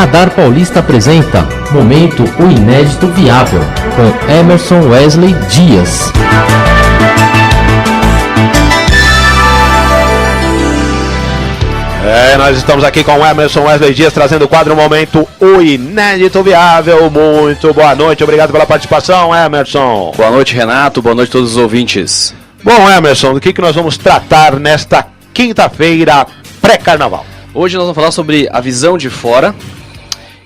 Radar Paulista apresenta Momento o Inédito Viável, com Emerson Wesley Dias. Nós estamos aqui com o Emerson Wesley Dias, trazendo o quadro Momento o Inédito Viável. Muito boa noite, obrigado pela participação, Emerson. Boa noite, Renato, boa noite a todos os ouvintes. Bom, Emerson, do que nós vamos tratar nesta quinta-feira pré-carnaval? Hoje nós vamos falar sobre a visão de fora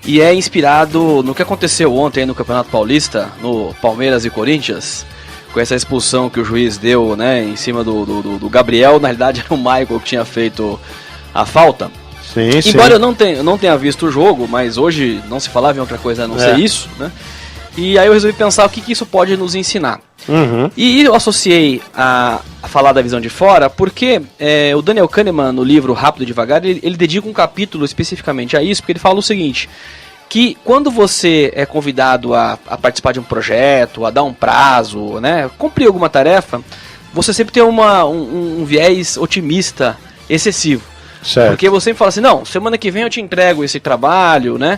e é inspirado no que aconteceu ontem no Campeonato Paulista, no Palmeiras e Corinthians, com essa expulsão que o juiz deu, né, em cima do Gabriel. Na realidade era o Michael que tinha feito a falta. Sim. Embora eu não tenha visto o jogo, mas hoje não se falava em outra coisa a não ser isso, né? E aí eu resolvi pensar o que isso pode nos ensinar. E eu associei a falar da visão de fora porque o Daniel Kahneman, no livro Rápido e Devagar, ele dedica um capítulo especificamente a isso, porque ele fala o seguinte, que quando você é convidado a participar de um projeto, a dar um prazo, né, cumprir alguma tarefa, você sempre tem um viés otimista excessivo. Certo. Porque você sempre fala assim, não, semana que vem eu te entrego esse trabalho, né?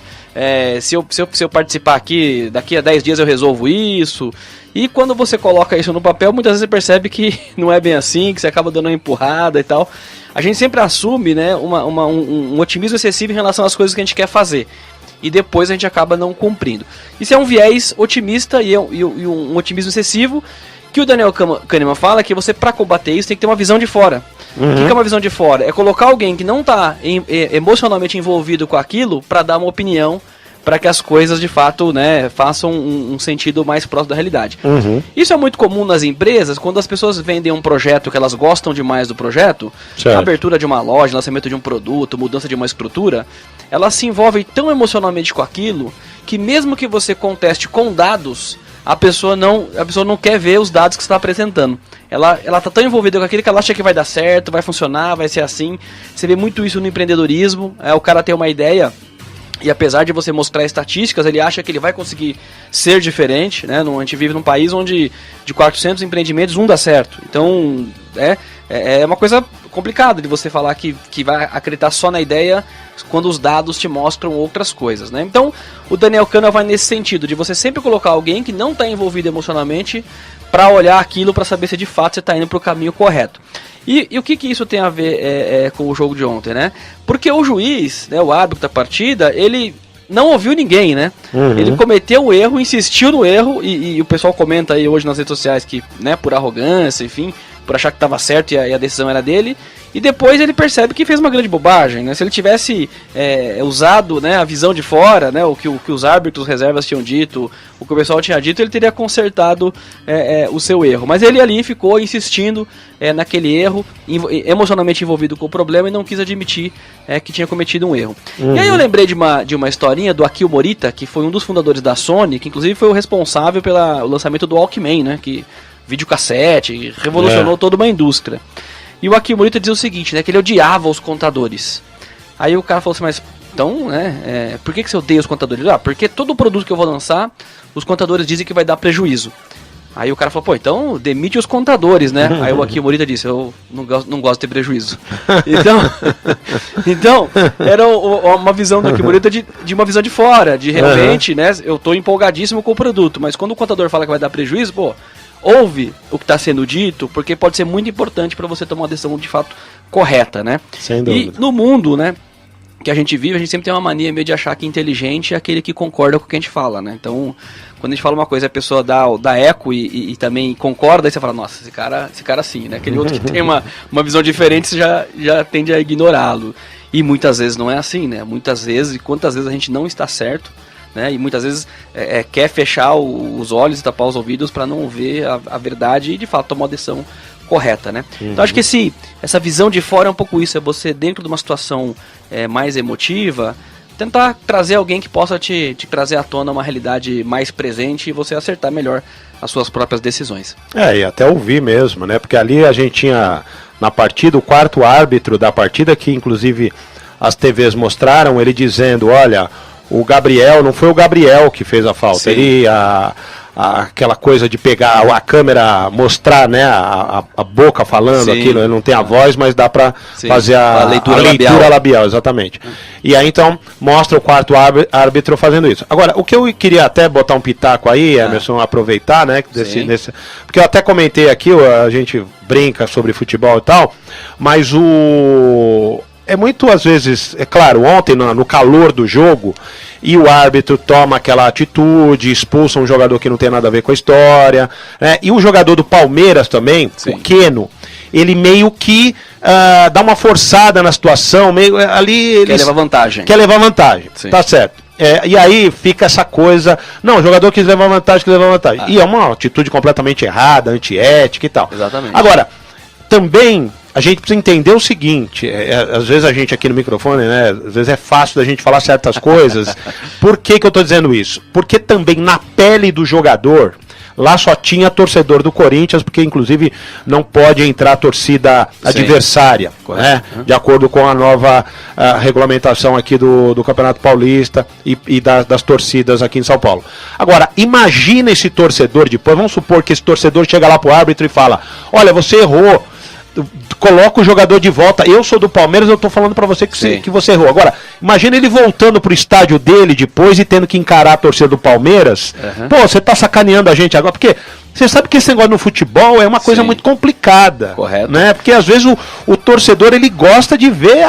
Se eu participar aqui, daqui a 10 dias eu resolvo isso. E quando você coloca isso no papel, muitas vezes você percebe que não é bem assim, que você acaba dando uma empurrada e tal. A gente sempre assume, né, um otimismo excessivo em relação às coisas que a gente quer fazer. E depois a gente acaba não cumprindo. Isso é um viés otimista e um otimismo excessivo, que o Daniel Kahneman fala que você, para combater isso, tem que ter uma visão de fora. O que é uma visão de fora? É colocar alguém que não está emocionalmente envolvido com aquilo para dar uma opinião, para que as coisas de fato, né, façam um sentido mais próximo da realidade. Isso é muito comum nas empresas, quando as pessoas vendem um projeto que elas gostam demais do projeto, a abertura de uma loja, lançamento de um produto, mudança de uma estrutura, elas se envolvem tão emocionalmente com aquilo, que mesmo que você conteste com dados, a pessoa não quer ver os dados que você está apresentando. Ela está tão envolvida com aquilo que ela acha que vai dar certo, vai funcionar, vai ser assim. Você vê muito isso no empreendedorismo. O cara tem uma ideia e, apesar de você mostrar estatísticas, ele acha que ele vai conseguir ser diferente, né? A gente vive num país onde de 400 empreendimentos, um dá certo. Então é uma coisa complicada de você falar que vai acreditar só na ideia quando os dados te mostram outras coisas, né? Então o Daniel Kahneman vai nesse sentido, de você sempre colocar alguém que não está envolvido emocionalmente para olhar aquilo, para saber se de fato você está indo para o caminho correto. E o que isso tem a ver com o jogo de ontem, né? Porque o juiz, né, o árbitro da partida, ele não ouviu ninguém, né? Ele cometeu o erro, insistiu no erro, e o pessoal comenta aí hoje nas redes sociais que, né, por arrogância, enfim, por achar que estava certo e a decisão era dele, e depois ele percebe que fez uma grande bobagem, né? Se ele tivesse usado, né, a visão de fora, né, o que os árbitros reservas tinham dito, o que o pessoal tinha dito, ele teria consertado o seu erro. Mas ele ali ficou insistindo naquele erro, emocionalmente envolvido com o problema, e não quis admitir que tinha cometido um erro. E aí eu lembrei de uma historinha do Akio Morita, que foi um dos fundadores da Sony, que inclusive foi o responsável pelo lançamento do Walkman, né, que videocassete, revolucionou toda uma indústria. E o Akio Morita diz o seguinte, né, que ele odiava os contadores. Aí o cara falou assim, mas então, né, por que você odeia os contadores? Porque todo produto que eu vou lançar, os contadores dizem que vai dar prejuízo. Aí o cara falou, então demite os contadores, né? Aí o Akio Morita disse, eu não gosto de ter prejuízo. Então era uma visão do Akio Morita de uma visão de fora, de realmente, né, eu estou empolgadíssimo com o produto, mas quando o contador fala que vai dar prejuízo, ouve o que está sendo dito, porque pode ser muito importante para você tomar uma decisão de fato correta, né? Sem dúvida. E no mundo, né, que a gente vive, a gente sempre tem uma mania meio de achar que inteligente é aquele que concorda com o que a gente fala, né? Então, quando a gente fala uma coisa, a pessoa dá eco e também concorda, aí você fala, nossa, esse cara sim, né? Aquele outro que tem uma visão diferente, você já tende a ignorá-lo. E muitas vezes não é assim, né? Muitas vezes, e quantas vezes a gente não está certo, né? E muitas vezes quer fechar os olhos e tapar os ouvidos para não ver a verdade e de fato tomar uma decisão correta, né? Então acho que essa visão de fora é um pouco isso, é você dentro de uma situação mais emotiva, tentar trazer alguém que possa te trazer à tona uma realidade mais presente e você acertar melhor as suas próprias decisões. E até ouvir mesmo, né? Porque ali a gente tinha na partida o quarto árbitro da partida, que inclusive as TVs mostraram, ele dizendo, olha, o Gabriel, não foi o Gabriel que fez a falta. Sim. Ele, aquela coisa de pegar a câmera, mostrar, né, a boca falando. Sim. Aquilo, ele não tem a voz, mas dá para fazer a leitura labial, exatamente. E aí então mostra o quarto árbitro fazendo isso. Agora, o que eu queria até botar um pitaco aí, Emerson, aproveitar, né, porque eu até comentei aqui, a gente brinca sobre futebol e tal, mas é muito, às vezes, é claro, ontem no calor do jogo, e o árbitro toma aquela atitude, expulsa um jogador que não tem nada a ver com a história, né? E o jogador do Palmeiras também, sim, o Keno, ele meio que dá uma forçada na situação, meio ali... Quer levar vantagem. Quer levar vantagem, sim, tá certo. E aí fica essa coisa, não, o jogador quis levar vantagem, E é uma atitude completamente errada, antiética e tal. Exatamente. Agora, também... A gente precisa entender o seguinte, às vezes a gente aqui no microfone, né, às vezes é fácil da gente falar certas coisas. Por que eu estou dizendo isso? Porque também na pele do jogador, lá só tinha torcedor do Corinthians, porque inclusive não pode entrar a torcida adversária, né, de acordo com a nova regulamentação aqui do Campeonato Paulista e das torcidas aqui em São Paulo. Agora, imagina esse torcedor depois, vamos supor que esse torcedor chega lá pro árbitro e fala, olha, você errou, coloca o jogador de volta. Eu sou do Palmeiras, eu tô falando pra você que você errou. Agora, imagina ele voltando pro estádio dele depois e tendo que encarar a torcida do Palmeiras. Pô, você tá sacaneando a gente agora, porque você sabe que esse negócio no futebol é uma coisa muito complicada. Correto. Né? Porque às vezes o torcedor, ele gosta de ver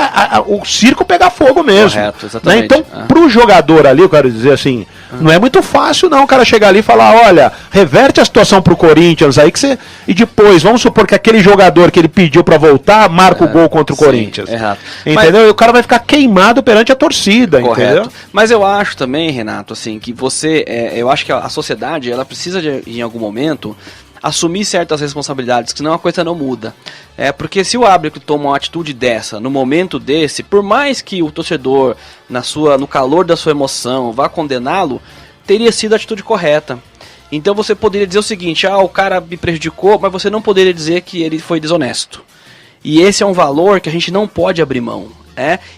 o circo pegar fogo mesmo. Correto, exatamente. Né? Então, pro jogador ali, eu quero dizer assim, não é muito fácil não o cara chegar ali e falar, olha, reverte a situação pro Corinthians aí que você... E depois, vamos supor que aquele jogador que ele pediu pra voltar, marca o gol contra o Corinthians. Errado. Entendeu? E o cara vai ficar queimado perante a torcida, correto. Entendeu? Mas eu acho também, Renato, assim, que você... eu acho que a sociedade, ela precisa em algum momento assumir certas responsabilidades, que senão a coisa não muda. Porque se o árbitro toma uma atitude dessa, no momento desse, por mais que o torcedor, no calor da sua emoção, vá condená-lo, teria sido a atitude correta. Então você poderia dizer o seguinte, o cara me prejudicou, mas você não poderia dizer que ele foi desonesto. E esse é um valor que a gente não pode abrir mão.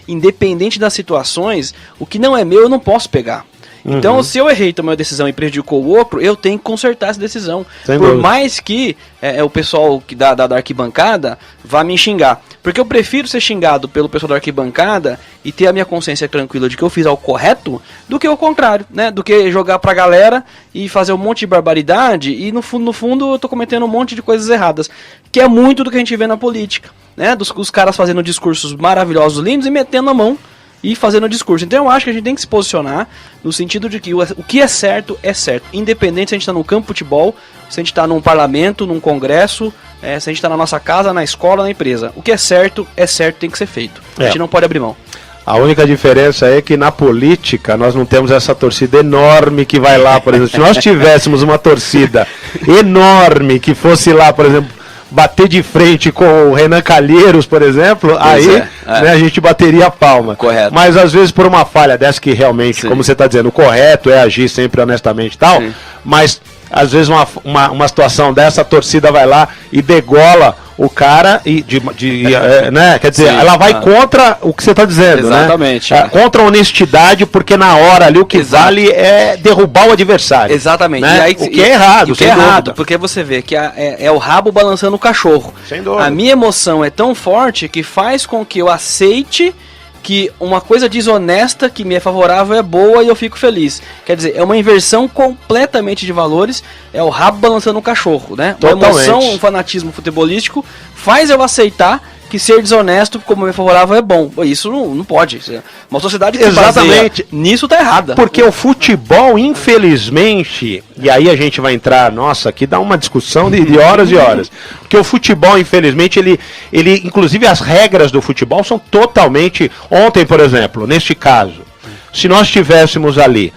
Independente das situações, o que não é meu eu não posso pegar. Então, se eu errei, tomei uma decisão e prejudicou o outro, eu tenho que consertar essa decisão. Por mais que o pessoal da arquibancada vá me xingar. Porque eu prefiro ser xingado pelo pessoal da arquibancada e ter a minha consciência tranquila de que eu fiz algo correto, do que o contrário, né? Do que jogar pra galera e fazer um monte de barbaridade e no fundo eu tô cometendo um monte de coisas erradas. Que é muito do que a gente vê na política, né? Dos caras fazendo discursos maravilhosos, lindos e metendo a mão e fazendo o discurso. Então eu acho que a gente tem que se posicionar no sentido de que o que é certo, independente se a gente está no campo de futebol, se a gente está num parlamento, num congresso, se a gente está na nossa casa, na escola, na empresa. O que é certo, tem que ser feito. A gente não pode abrir mão. A única diferença é que na política nós não temos essa torcida enorme que vai lá, por exemplo. Se nós tivéssemos uma torcida enorme que fosse lá, por exemplo, bater de frente com o Renan Calheiros, por exemplo, aí né, a gente bateria a palma. Correto. Mas às vezes por uma falha dessa que realmente, como você está dizendo, o correto é agir sempre honestamente e tal, mas às vezes uma situação dessa, a torcida vai lá e degola o cara e né? Quer dizer, ela vai contra o que você está dizendo, exatamente, né? Contra a honestidade, porque na hora ali o que vale é derrubar o adversário. Exatamente. Né? E aí, o que é errado, o que é errado, porque você vê que é o rabo balançando o cachorro. Sem dúvida. A minha emoção é tão forte que faz com que eu aceite que uma coisa desonesta que me é favorável é boa e eu fico feliz. Quer dizer, é uma inversão completamente de valores, é o rabo balançando o cachorro, né? Totalmente. Uma emoção, um fanatismo futebolístico faz eu aceitar que ser desonesto como me é favorável é bom. Isso não pode. Uma sociedade que exatamente nisso tá errada. Porque o futebol, infelizmente, e aí a gente vai entrar, nossa, aqui dá uma discussão de horas e horas. Porque o futebol, infelizmente, ele inclusive as regras do futebol são totalmente... Ontem, por exemplo, neste caso, se nós tivéssemos ali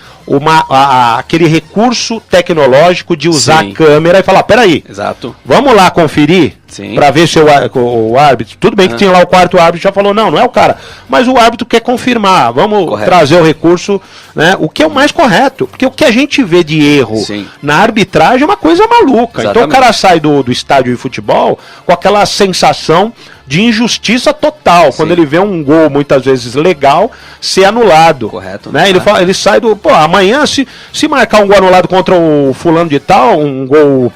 aquele recurso tecnológico de usar Sim. a câmera e falar, peraí, Exato. vamos lá conferir Sim. para ver se o árbitro, tudo bem que tinha lá o quarto árbitro, já falou, não é o cara, mas o árbitro quer confirmar, vamos Correto. trazer o recurso, né, o que é o mais correto, porque o que a gente vê de erro Sim. na arbitragem é uma coisa maluca. Exatamente. Então o cara sai do estádio de futebol com aquela sensação de injustiça total, Sim. quando ele vê um gol muitas vezes legal ser anulado. Correto. Né? Ele sai do, amanhã se marcar um gol anulado contra o fulano de tal, um gol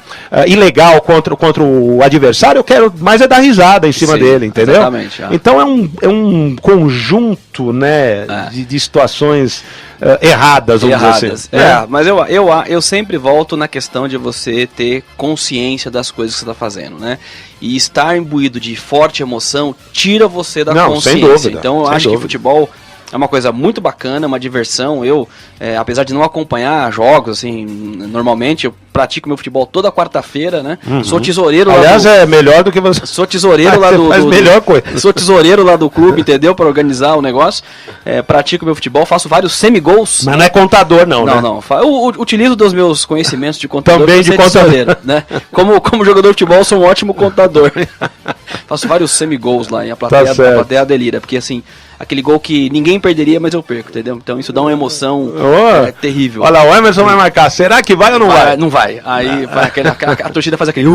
ilegal contra o adversário, eu quero mais é dar risada em cima Sim, dele, entendeu? exatamente, Então é um conjunto, né, de situações erradas, vamos dizer assim. Mas eu sempre volto na questão de você ter consciência das coisas que você está fazendo, né? E estar imbuído de forte emoção tira você da consciência. Sem dúvida, então eu acho que futebol é uma coisa muito bacana, uma diversão. Eu, apesar de não acompanhar jogos, assim, normalmente eu pratico meu futebol toda quarta-feira, né? Uhum. Sou tesoureiro Aliás, lá do... é melhor do que você... Sou tesoureiro lá do... Faz melhor coisa. Sou tesoureiro lá do clube, entendeu? Para organizar o negócio. Pratico meu futebol, faço vários semi-gols. Mas não é contador, não, né? Não. Eu utilizo dos meus conhecimentos de contador também de contador, né? Como jogador de futebol, sou um ótimo contador. Faço vários semi-gols lá e a plateia delira, porque assim, aquele gol que ninguém perderia, mas eu perco, entendeu? Então isso dá uma emoção terrível. Olha lá, o Emerson vai marcar. Será que vai ou não vai? Não vai. Aí a torcida faz aquele...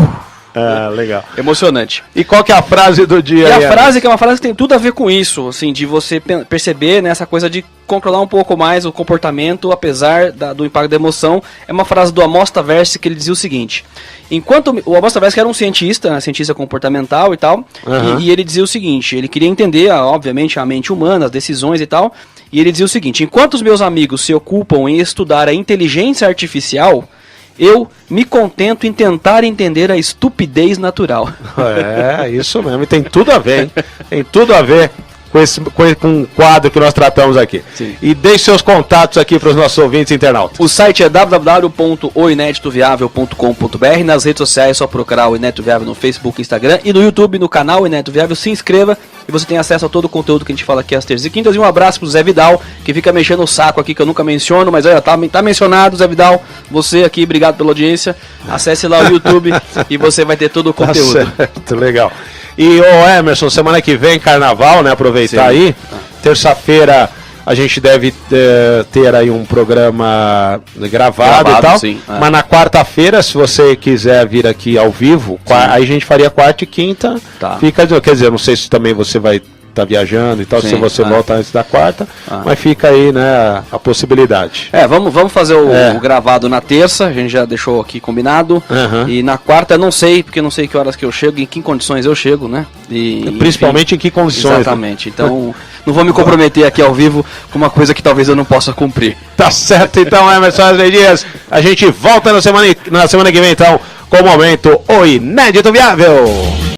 legal. Emocionante. E qual que é a frase do dia? E a frase, que é uma frase que tem tudo a ver com isso, assim, de você perceber, né, essa coisa de controlar um pouco mais o comportamento, apesar do impacto da emoção. É uma frase do Amos Tversky, que ele dizia o seguinte: enquanto o Amos Tversky era um cientista, né, cientista comportamental e tal, e ele dizia o seguinte, ele queria entender, obviamente, a mente humana, as decisões e tal, e ele dizia o seguinte: enquanto os meus amigos se ocupam em estudar a inteligência artificial, eu me contento em tentar entender a estupidez natural. Isso mesmo, e tem tudo a ver, hein? Tem tudo a ver com o quadro que nós tratamos aqui. Sim. E deixe seus contatos aqui para os nossos ouvintes internautas. O site é www.oineditoviável.com.br. Nas redes sociais é só procurar o Inédito Viável no Facebook, Instagram, e no YouTube, no canal Inédito Viável. Se inscreva e você tem acesso a todo o conteúdo que a gente fala aqui às terças e quintas. E um abraço pro Zé Vidal, que fica mexendo o saco aqui, que eu nunca menciono, mas olha, tá mencionado, Zé Vidal. Você aqui, obrigado pela audiência. Acesse lá o YouTube e você vai ter todo o conteúdo. Tá certo, legal. E o Emerson, semana que vem, carnaval, né? Aproveitar aí. Terça-feira a gente deve ter aí um programa gravado e tal. Sim, Mas na quarta-feira, se você quiser vir aqui ao vivo, aí a gente faria quarta e quinta. Tá. Quer dizer, não sei se também você vai estar viajando e tal, Sim, se você volta antes da quarta, mas fica aí, né, a possibilidade. Vamos fazer o gravado na terça, a gente já deixou aqui combinado. E na quarta eu não sei, porque eu não sei que horas que eu chego, em que condições eu chego, né? Principalmente em que condições. Exatamente, então não vou me comprometer aqui ao vivo com uma coisa que talvez eu não possa cumprir. Tá certo, então, Emerson Wesley Dias, a gente volta na semana que vem, então, com o momento O Inédito Viável.